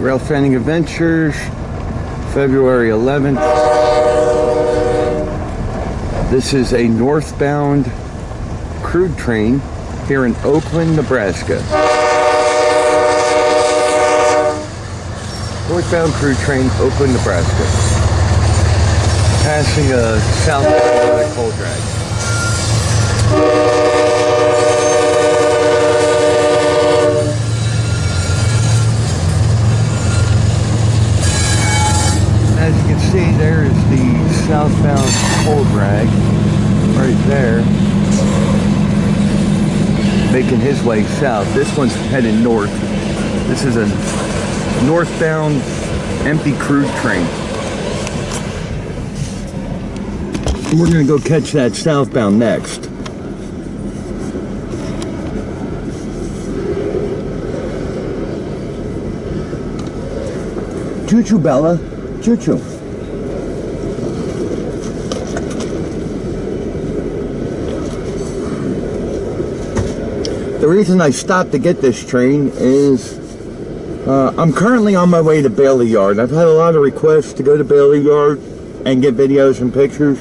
Railfanning Adventures, February 11th. This is a northbound crude train here in Oakland, Nebraska. Northbound crude train, Oakland, Nebraska. Passing a southbound coal drag. As you can see, there is the southbound coal drag right there, making his way south. This one's headed north. This is a northbound empty crude train. We're gonna go catch that southbound next. Choo-choo, Bella. Choo-choo. The reason I stopped to get this train is I'm currently on my way to Bailey Yard. I've had a lot of requests to go to Bailey Yard and get videos and pictures.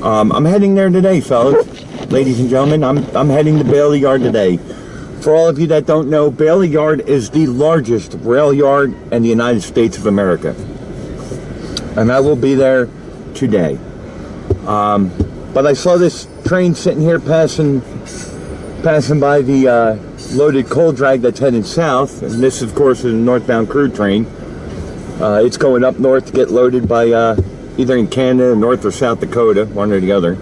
I'm heading there today, fellas. Ladies and gentlemen, I'm heading to Bailey Yard today. For all of you that don't know, Bailey Yard is the largest rail yard in the United States of America. And I will be there today. But I saw this train sitting here passing by the loaded coal drag that's heading south. And this, of course, is a northbound crude train. It's going up north to get loaded by either in Canada, North or South Dakota, one or the other.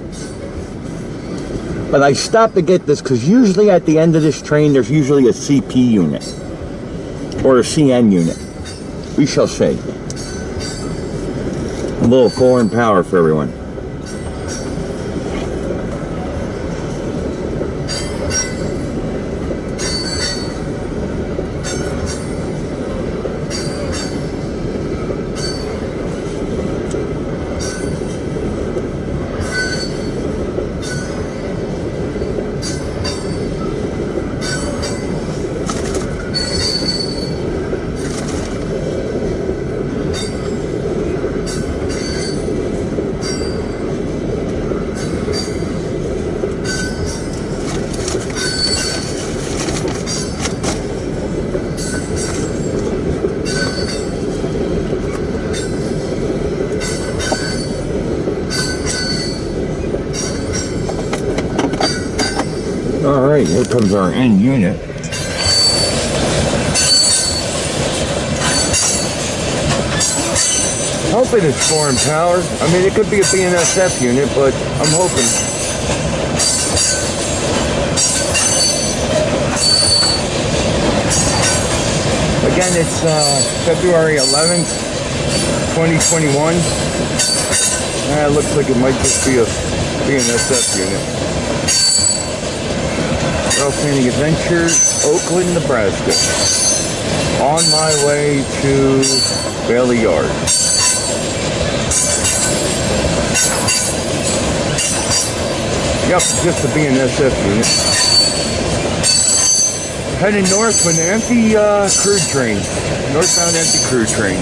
But I stopped to get this because usually at the end of this train, there's usually a CP unit or a CN unit. We shall see. A little foreign power for everyone. Alright, here comes our end unit. Hoping it's foreign power. I mean, it could be a BNSF unit, but I'm hoping. Again, it's February 11th, 2021. It looks like it might just be a BNSF unit. Railfanning Adventure, Oakland, Nebraska. On my way to Bailey Yard. Yep, just a BNSF unit. Heading north with an empty crude train. Northbound empty crude train.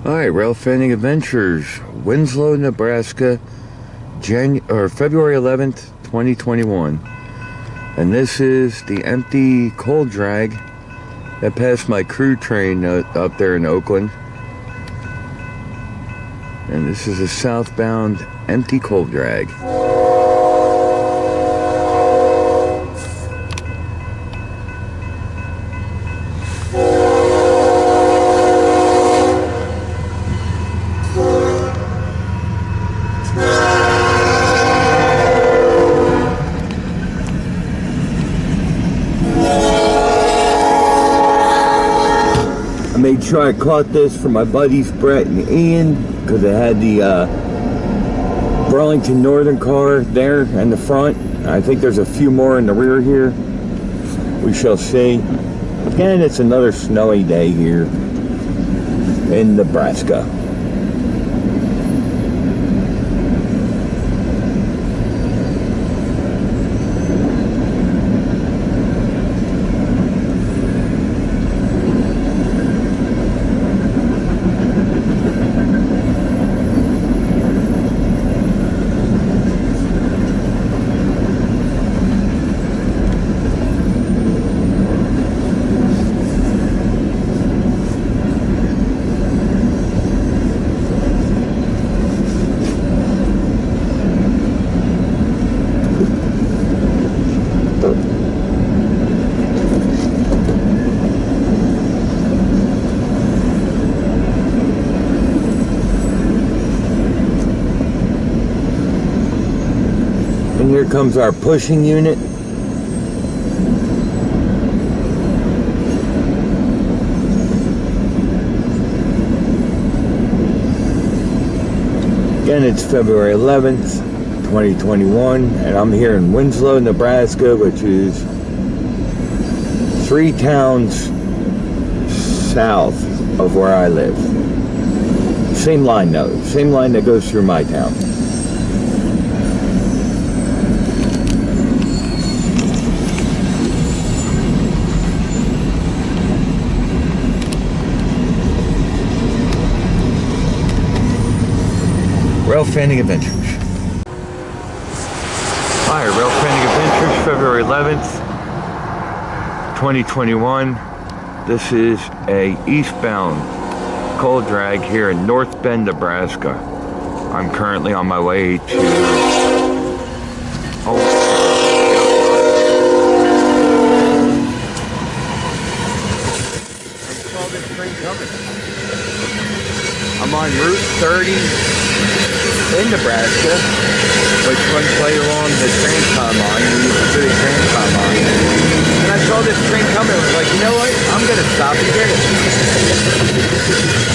Alright, Railfanning Adventures, Winslow, Nebraska, February 11th, 2021. And this is the empty coal drag that passed my crude train up there in Oakland. And this is a southbound empty coal drag. I made sure I caught this for my buddies Brett and Ian because I had the Burlington Northern car there in the front. I think there's a few more in the rear here. We shall see. Again, it's another snowy day here in Nebraska. And here comes our pushing unit. Again, it's February 11th, 2021, and I'm here in Winslow, Nebraska, which is 3 towns south of where I live. Same line though, same line that goes through my town. Railfanning Adventures. Hi, Railfanning Adventures, February 11th, 2021. This is a eastbound coal drag here in North Bend, Nebraska. I'm currently on my way to... I saw this train coming. I'm on Route 30 in Nebraska, which runs right along the Transcom line, the Pacific Transcom line. And I saw this train coming, I was like, you know what? I'm gonna stop and get it.